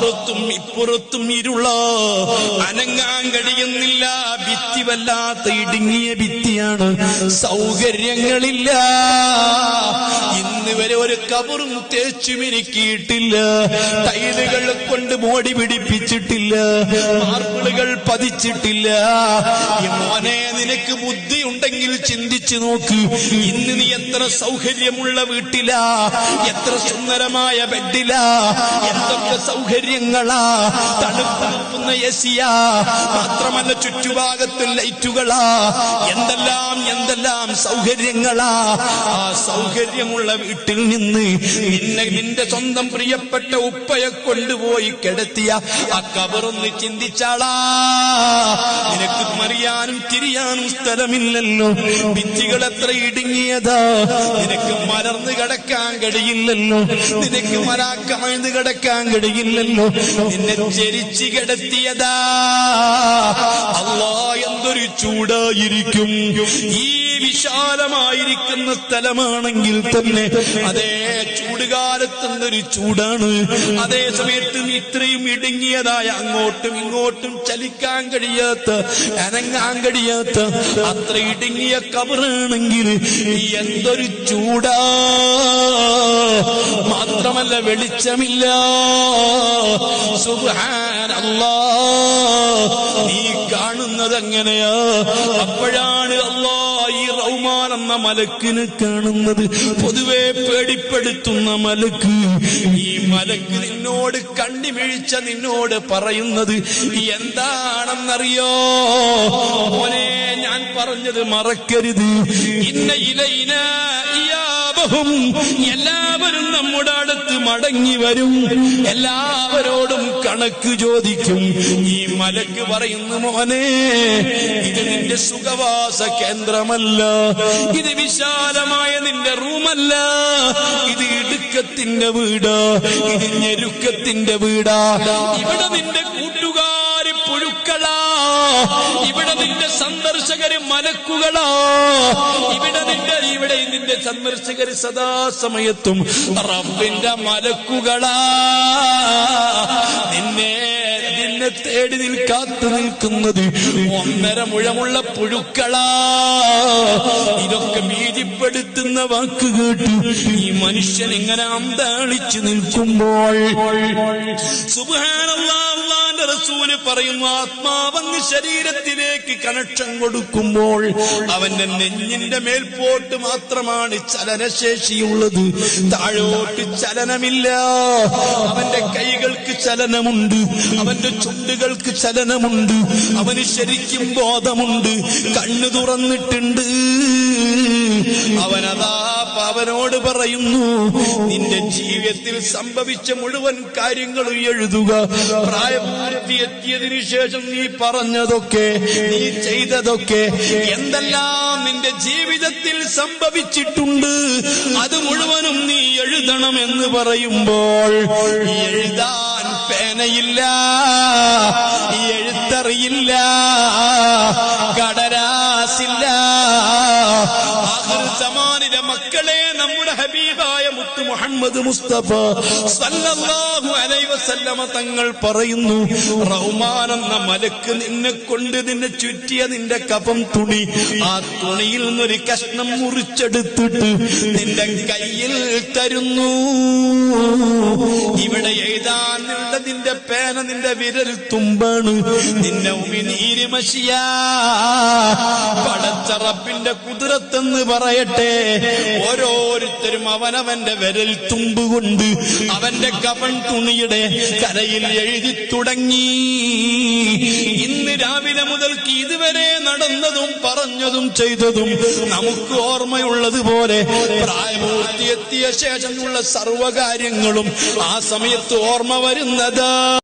അപ്പുറത്തും ഇപ്പുറത്തും ഇരുള, അനങ്ങാൻ കഴിയുന്നില്ല. ഭിത്തി വല്ലാത്ത ഇടുങ്ങിയ ഭിത്തിയാണ്, സൗകര്യങ്ങളില്ല. ഇന്ന് വരെ ഒരു കബറും തേച്ചു മിനുക്കിയിട്ടില്ല, ടൈലുകൾ കൊണ്ട് മോടി പിടിപ്പിച്ചിട്ടില്ല, മാർബിളുകൾ പതിച്ചിട്ടില്ല. ഈ മോനെ, നിനക്ക് ബുദ്ധി ഉണ്ടെങ്കിൽ ചിന്തിച്ചു നോക്ക്. ഇന്ന് നീ എത്ര സൗകര്യമുള്ള വീട്ടിലാ, എത്ര സുന്ദരമായ ബെഡിലാ, എന്തൊക്കെ സൗകര്യങ്ങളാ, തണുപ്പുന്ന എസിയാ, മാത്രമല്ല ചുറ്റുഭാഗത്ത് ലൈറ്റുകളാ, എന്തെല്ലാം സൗകര്യങ്ങളാ. ആ സൗകര്യമുള്ള വീട്ടിൽ നിന്ന് നിന്റെ സ്വന്തം പ്രിയപ്പെട്ട ഉപ്പയെ കൊണ്ടുപോയി കിടത്തിയ ആ കബറൊന്ന് ചിന്തിച്ചാളാ. നിനക്ക് മറിയാനും തിരിയാനും സ്ഥലമില്ലല്ലോ, ഭിത്തികൾ എത്ര ഇടുങ്ങിയതാ, നിനക്ക് മലർന്ന് കിടക്കാൻ കഴിയില്ലല്ലോ, നിനക്ക് മരാക്കമഴ്ന്ന് കിടക്കാൻ കഴിയില്ലല്ലോ, നിന്നെ ചരിച്ച് കിടത്തിയതാ. അല്ലാ, എന്തൊരു ചൂടായിരിക്കും. ഈ വിശാലമായിരിക്കുന്ന സ്ഥലമാണെങ്കിൽ തന്നെ അതേ ചൂടുകാലത്തൊരു ചൂടാണ്. അതേ സമയത്ത് ഇത്രയും ഇടുങ്ങിയതായ, അങ്ങോട്ടും ഇങ്ങോട്ടും ചലിക്കാൻ കഴിയാത്ത, അനങ്ങാൻ കഴിയാത്ത അത്ര ഇടുങ്ങിയ കബറാണെങ്കിൽ എന്തൊരു ചൂടാ. മാത്രമല്ല വെളിച്ചമില്ല. സുബ്ഹാനല്ലാഹ്, നീ കാണുന്നത് എങ്ങനെയാ? അപ്പോഴാണ് അല്ലാഹ് ഈ റഹ്മാൻ എന്ന മലക്കിനെ കാണുന്നത്. പൊതുവെ പേടിപ്പെടുത്തുന്ന മലക്ക്. ഈ മലക്ക് നിന്നോട് കണ്ണിമിഴിച്ച നിന്നോട് പറയുന്നത് എന്താണെന്നറിയോ? മോനെ, ഞാൻ പറഞ്ഞത് മറക്കരുത്. ഇന്ന ഇലൈനാ ഇയാബഹും, എല്ലാവരും നമ്മുടെ അടുത്ത് മടങ്ങി വരും, എല്ലാവരോടും കണക്ക് ചോദിക്കും. ഈ മലക്ക് പറയുന്നു, മോനെ, ഇത് നിന്റെ സുഖവാസ കേന്ദ്രമല്ല, ഇത് വിശാലമായ നിന്റെ റൂമല്ല, ഇത് ഇടുക്കത്തിന്റെ വീടാ, ഇത് ഞെരുക്കത്തിന്റെ വീടാ. ഇവിടെ നിന്റെ കൂട്ടുകാര് പുഴുക്കളാ, ഇവിടെ നിന്റെ സന്ദർശകര് മലക്കുകളാ, ഇവിടെ നിന്റെ സന്ദർശകര് സദാസമയത്തും റബ്ബിന്റെ മലക്കുകളാ. നിന്നെ തേടി കാത്തു നിൽക്കുന്നത് 1.5 മുഴമുള്ള പുഴുക്കളാ. ഇതൊക്കെ ഭീതിപ്പെടുത്തുന്ന വാക്ക് കേട്ട് ഈ മനുഷ്യൻ ഇങ്ങനെ അന്താളിച്ചു നിൽക്കുമ്പോൾ സുബ്ഹാനല്ലാഹ്, അല്ലാഹുവിന്റെ റസൂല് പറയുന്നു, ആത്മാവങ്ങ് ശരീരത്തിലേക്ക് കണക്ഷൻ കൊടുക്കുമ്പോൾ അവന്റെ നെഞ്ഞിന്റെ മേൽപോട്ട് മാത്രമാണ് ചലനശേഷിയുള്ളത്, താഴോട്ട് ചലനമില്ല. അവന്റെ കൈകൾക്ക് ചലനമുണ്ട്, അവന്റെ ചുണ്ടുകൾക്ക് ചലനമുണ്ട്, അവന് ശരിക്കും ബോധമുണ്ട്, കണ്ണു തുറന്നിട്ടുണ്ട്. അവനോട് പറയുന്നു, നിന്റെ ജീവിതത്തിൽ സംഭവിച്ച മുഴുവൻ കാര്യങ്ങളും എഴുതുക. പ്രായപൂർത്തി എത്തിയതിനു ശേഷം നീ പറഞ്ഞതൊക്കെ, നീ ചെയ്തതൊക്കെ, എന്തെല്ലാം നിന്റെ ജീവിതത്തിൽ സംഭവിച്ചിട്ടുണ്ട്, അത് മുഴുവനും നീ എഴുതണമെന്ന് പറയുമ്പോൾ എഴുതാൻ പേനയില്ല, എഴുത്തറിയില്ല, കടലാസില്ല. ആഖിർ മക്കളെ, നമ്മുടെ ഹബീബായ മുത്ത് മുഹമ്മദ് മുസ്തഫ സല്ലല്ലാഹു അലൈഹി വസല്ലമ തങ്ങൾ പറയുന്നു, റഹ്മാൻ എന്ന മലക്ക് നിന്നെ കൊണ്ട് നിന്നെ ചുറ്റിയ നിന്റെ കഫം തുണി, ആ തുണിയിൽ നിന്നൊരു കഷ്ണം മുറിച്ചെടുത്തിട്ട് നിന്റെ കയ്യിൽ തരുന്നു. ഇവിടെ എഴുതാനുള്ള നിന്റെ പേന നിന്റെ വിരൽ തുമ്പാണ്, നിന്റെ ഉമിനീര് മഷിയാ. പടച്ച റബ്ബിന്റെ കുദ്റത്തെന്ന് പറയട്ടെ, ഓരോരുത്തരും അവനവന്റെ വിരൽ തുമ്പുകൊണ്ട് അവന്റെ കഫൻ തുണിയുടെ കരയിൽ എഴുതി തുടങ്ങി. ഇന്ന് രാവിലെ മുതൽക്ക് ഇതുവരെ നടന്നതും പറഞ്ഞതും ചെയ്തതും നമുക്ക് ഓർമ്മയുള്ളതുപോലെ പ്രായപൂർത്തിയെത്തിയ ശേഷമുള്ള സർവകാര്യങ്ങളും ആ സമയത്ത് ഓർമ്മ വരുന്നത്